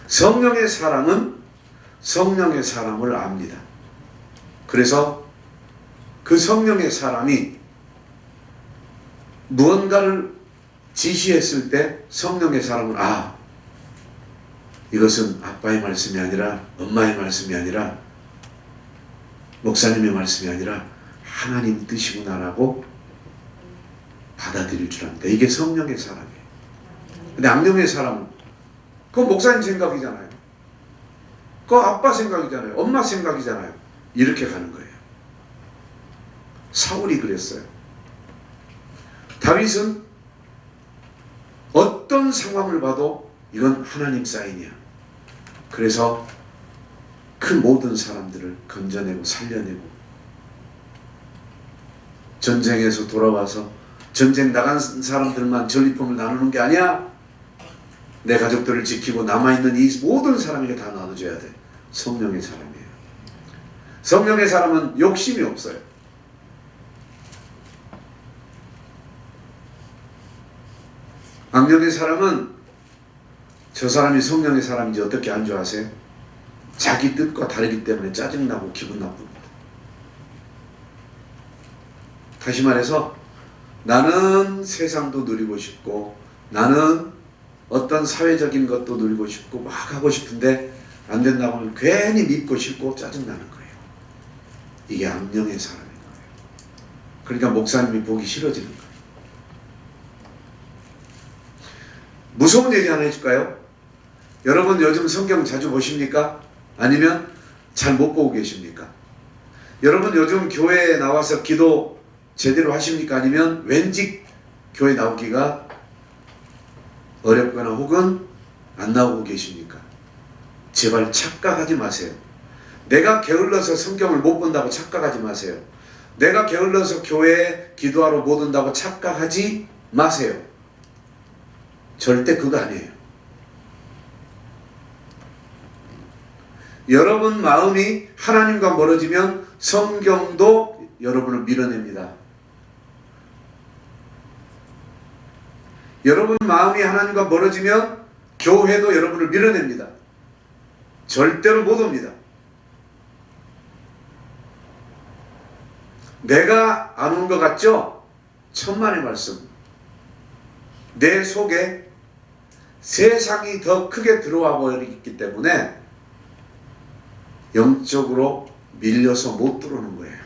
성령의 사람은 성령의 사람을 압니다. 그래서 그 성령의 사람이 무언가를 지시했을 때 성령의 사람은 이것은 아빠의 말씀이 아니라 엄마의 말씀이 아니라 목사님의 말씀이 아니라 하나님 뜻이구나라고 받아들일 줄 압니다. 이게 성령의 사람이에요. 근데 악령의 사람은 그건 목사님 생각이잖아요. 그건 아빠 생각이잖아요. 엄마 생각이잖아요. 이렇게 가는 거예요. 사울이 그랬어요. 다윗은 어떤 상황을 봐도 이건 하나님 사인이야. 그래서 그 모든 사람들을 건져내고 살려내고 전쟁에서 돌아와서 전쟁 나간 사람들만 전리품을 나누는 게 아니야. 내 가족들을 지키고 남아있는 이 모든 사람에게 다 나눠줘야 돼. 성령의 사람이에요. 성령의 사람은 욕심이 없어요. 악령의 사람은 저 사람이 성령의 사람인지 어떻게 안주하세요? 자기 뜻과 다르기 때문에 짜증나고 기분 나쁩니다. 다시 말해서 나는 세상도 누리고 싶고 나는 어떤 사회적인 것도 누리고 싶고 막 하고 싶은데 안 된다고 하면 괜히 믿고 싶고 짜증나는 거예요. 이게 악령의 사람인 거예요. 그러니까 목사님이 보기 싫어지는 거예요. 무서운 얘기 하나 해줄까요? 여러분 요즘 성경 자주 보십니까? 아니면 잘 못 보고 계십니까? 여러분 요즘 교회에 나와서 기도 제대로 하십니까? 아니면 왠지 교회 나오기가 어렵거나 혹은 안 나오고 계십니까? 제발 착각하지 마세요. 내가 게을러서 성경을 못 본다고 착각하지 마세요. 내가 게을러서 교회에 기도하러 못 온다고 착각하지 마세요. 절대 그거 아니에요. 여러분 마음이 하나님과 멀어지면 성경도 여러분을 밀어냅니다. 여러분 마음이 하나님과 멀어지면 교회도 여러분을 밀어냅니다. 절대로 못 옵니다. 내가 안 온 것 같죠? 천만의 말씀. 내 속에 세상이 더 크게 들어와 버리기 때문에 영적으로 밀려서 못 들어오는 거예요.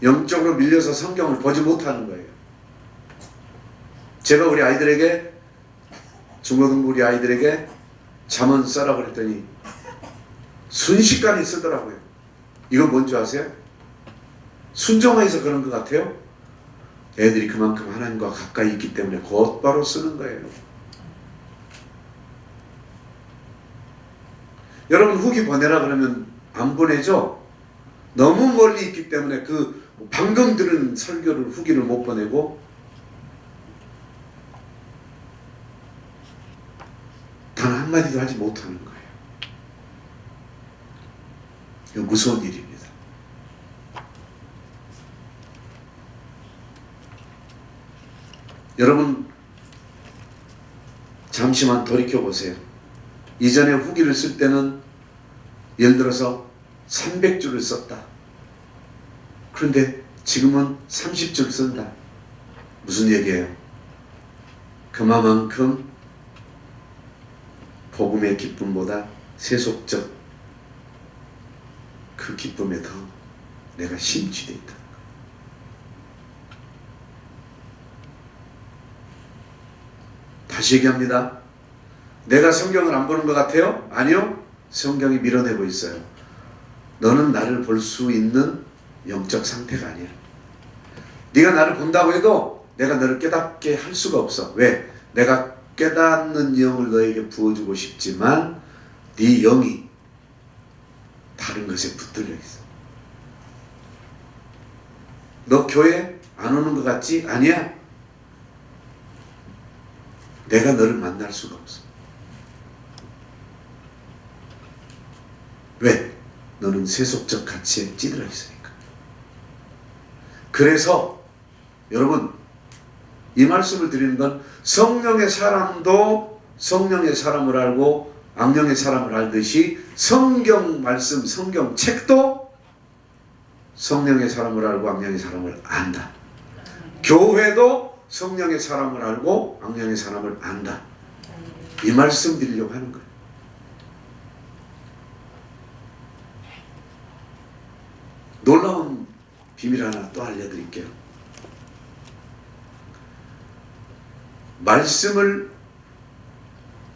영적으로 밀려서 성경을 보지 못하는 거예요. 제가 우리 아이들에게 중고등부 우리 아이들에게 잠언 써라 그랬더니 순식간에 쓰더라고요. 이건 뭔지 아세요? 순종해서 그런 것 같아요. 애들이 그만큼 하나님과 가까이 있기 때문에 곧바로 쓰는 거예요. 여러분 후기 보내라 그러면 안 보내죠? 너무 멀리 있기 때문에 그 방금 들은 설교를 후기를 못 보내고 단 한마디도 하지 못하는 거예요. 이거 무서운 일입니다. 여러분 잠시만 돌이켜보세요. 이전에 후기를 쓸 때는 예를 들어서 300줄을 썼다. 그런데 지금은 30줄 쓴다. 무슨 얘기예요? 그만큼 복음의 기쁨보다 세속적 그 기쁨에 더 내가 심취되어 있다. 다시 얘기합니다. 내가 성경을 안 보는 것 같아요? 아니요. 성경이 밀어내고 있어요. 너는 나를 볼 수 있는 영적 상태가 아니야. 네가 나를 본다고 해도 내가 너를 깨닫게 할 수가 없어. 왜? 내가 깨닫는 영을 너에게 부어주고 싶지만 네 영이 다른 것에 붙들려 있어. 너 교회 안 오는 것 같지? 아니야. 내가 너를 만날 수가 없어. 왜? 너는 세속적 가치에 찌들어 있으니까. 그래서 여러분 이 말씀을 드리는 건 성령의 사람도 성령의 사람을 알고 악령의 사람을 알듯이 성경 말씀, 성경 책도 성령의 사람을 알고 악령의 사람을 안다. 교회도 성령의 사람을 알고 악령의 사람을 안다. 이 말씀 드리려고 하는 거예요. 놀라운 비밀 하나 또 알려드릴게요. 말씀을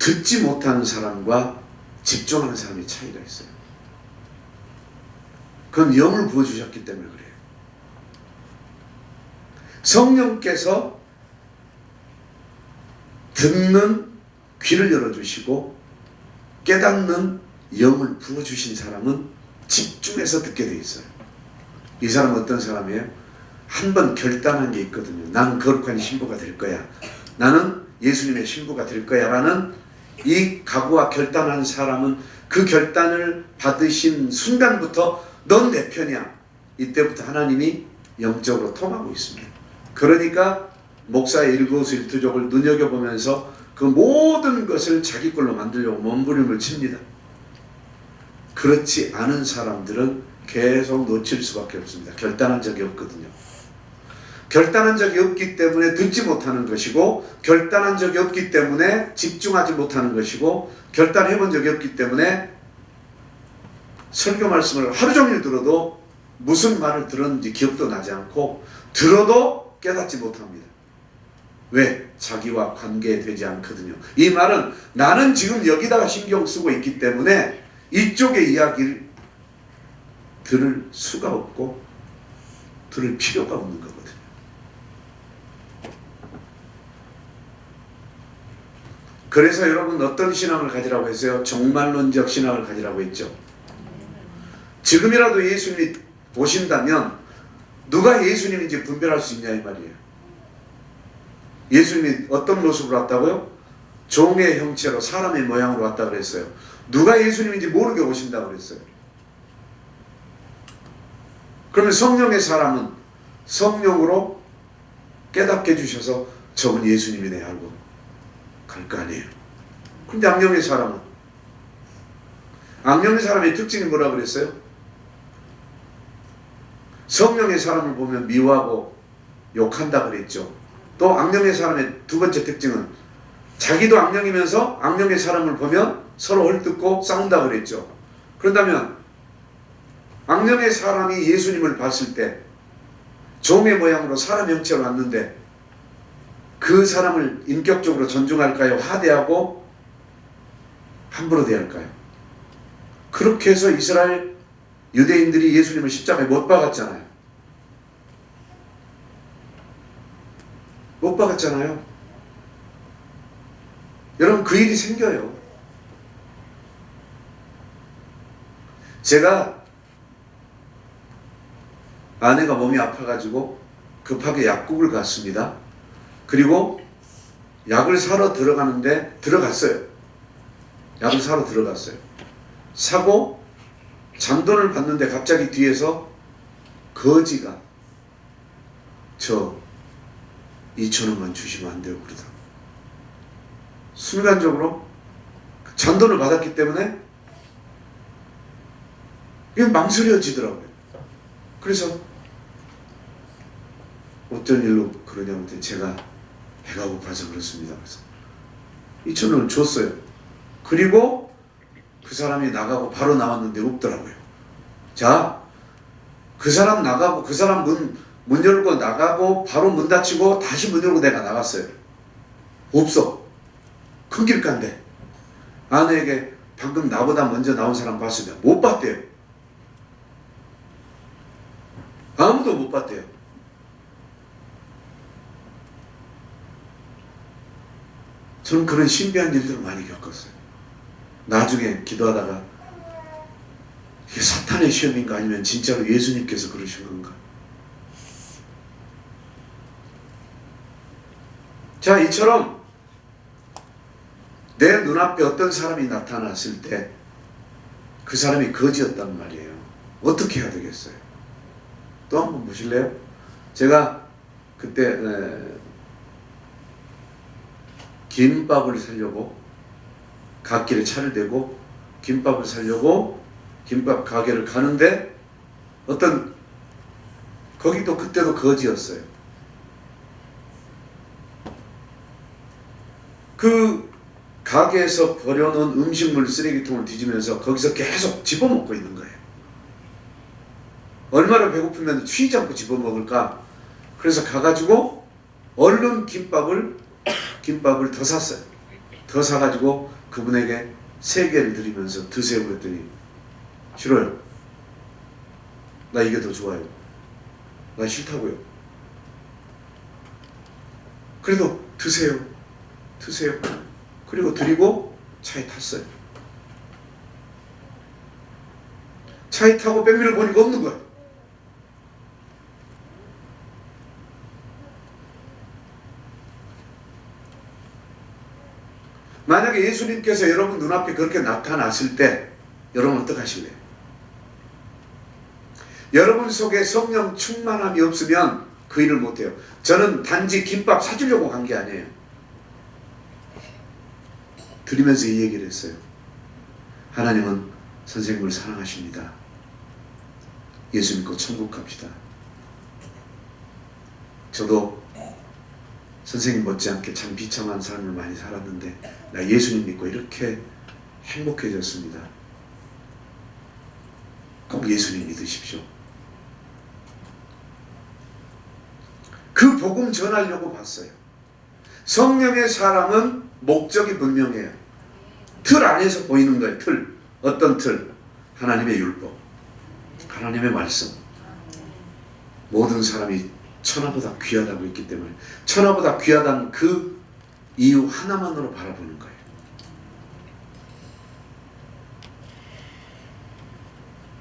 듣지 못하는 사람과 집중하는 사람의 차이가 있어요. 그건 영을 부어주셨기 때문에 그래요. 성령께서 듣는 귀를 열어주시고 깨닫는 영을 부어주신 사람은 집중해서 듣게 돼 있어요. 이 사람은 어떤 사람이에요? 한번 결단한 게 있거든요. 나는 거룩한 신부가 될 거야. 나는 예수님의 신부가 될 거야 라는 이 각오와 결단한 사람은 그 결단을 받으신 순간부터 넌 내 편이야. 이때부터 하나님이 영적으로 통하고 있습니다. 그러니까 목사의 일거수일투족을 눈여겨보면서 그 모든 것을 자기 걸로 만들려고 몸부림을 칩니다. 그렇지 않은 사람들은 계속 놓칠 수밖에 없습니다. 결단한 적이 없거든요. 결단한 적이 없기 때문에 듣지 못하는 것이고, 결단한 적이 없기 때문에 집중하지 못하는 것이고, 결단해 본 적이 없기 때문에 설교 말씀을 하루 종일 들어도 무슨 말을 들었는지 기억도 나지 않고 들어도 깨닫지 못합니다. 왜? 자기와 관계되지 않거든요. 이 말은 나는 지금 여기다가 신경 쓰고 있기 때문에 이쪽의 이야기를 들을 수가 없고 들을 필요가 없는 거거든요. 그래서 여러분 어떤 신앙을 가지라고 했어요? 종말론적 신앙을 가지라고 했죠. 지금이라도 예수님이 보신다면 누가 예수님인지 분별할 수 있냐 이 말이에요. 예수님이 어떤 모습으로 왔다고요? 종의 형체로 사람의 모양으로 왔다 그랬어요. 누가 예수님인지 모르게 오신다고 그랬어요. 그러면 성령의 사람은 성령으로 깨닫게 해주셔서 저분 예수님이네 하고 갈 거 아니에요. 근데 악령의 사람은, 악령의 사람의 특징이 뭐라 그랬어요? 성령의 사람을 보면 미워하고 욕한다 그랬죠. 또 악령의 사람의 두 번째 특징은 자기도 악령이면서 악령의 사람을 보면 서로 헐뜯고 싸운다 그랬죠. 그런다면 악령의 사람이 예수님을 봤을 때 종의 모양으로 사람 형체로 왔는데 그 사람을 인격적으로 존중할까요? 하대하고 함부로 대할까요? 그렇게 해서 이스라엘 유대인들이 예수님을 십자가에 못 박았잖아요. 못 박았잖아요. 여러분 그 일이 생겨요. 제가 아내가 몸이 아파가지고 급하게 약국을 갔습니다. 그리고 약을 사러 들어가는데 들어갔어요. 약을 사러 들어갔어요. 사고 잔돈을 받는데 갑자기 뒤에서 거지가 저 2,000원만 주시면 안 돼요 그러더라고요. 순간적으로 잔돈을 받았기 때문에 이게 망설여지더라고요. 그래서 어떤 일로 그러냐고 했더니 제가 배가 고파서 그렇습니다. 그래서 2,000원을 줬어요. 그리고 그 사람이 나가고 바로 나왔는데 없더라고요. 자, 그 사람 나가고 그 사람 문 열고 나가고 바로 문 닫히고 다시 문 열고 내가 나갔어요. 없어. 큰 길가인데 아내에게 방금 나보다 먼저 나온 사람 봤으면 못 봤대요. 아무도 못 봤대요. 저는 그런 신비한 일들을 많이 겪었어요. 나중에 기도하다가 이게 사탄의 시험인가 아니면 진짜로 예수님께서 그러신 건가? 자, 이처럼 내 눈앞에 어떤 사람이 나타났을 때 그 사람이 거지였단 말이에요. 어떻게 해야 되겠어요? 또 한번 보실래요? 제가 그때 김밥을 사려고 갓길에 차를 대고 김밥을 사려고 김밥 가게를 가는데 어떤 거기도 그때도 거지였어요. 그 가게에서 버려놓은 음식물 쓰레기통을 뒤지면서 거기서 계속 집어먹고 있는 거예요. 얼마나 배고프면 쉬지 않고 집어먹을까? 그래서 가가지고 얼른 김밥을 더 샀어요. 더 사가지고 그분에게 3개를 드리면서 드세요 그랬더니 싫어요. 나 이게 더 좋아요. 나 싫다고요. 그래도 드세요. 그리고 드리고 차에 탔어요. 차에 타고 백미를 보니까 없는 거야. 만약에 예수님께서 여러분 눈앞에 그렇게 나타났을 때 여러분 어떡하실래요? 여러분 속에 성령 충만함이 없으면 그 일을 못해요. 저는 단지 김밥 사주려고 간 게 아니에요. 드리면서 이 얘기를 했어요. 하나님은 선생님을 사랑하십니다. 예수 믿고 천국 갑시다. 저도 선생님 못지않게 참 비참한 삶을 많이 살았는데 나 예수님 믿고 이렇게 행복해졌습니다. 꼭 예수님 믿으십시오. 그 복음 전하려고 봤어요. 성령의 사람은 목적이 분명해요. 틀 안에서 보이는 거예요. 틀. 어떤 틀? 하나님의 율법, 하나님의 말씀. 모든 사람이 천하보다 귀하다고 했기 때문에 천하보다 귀하다는 그 이유 하나만으로 바라보는 거예요.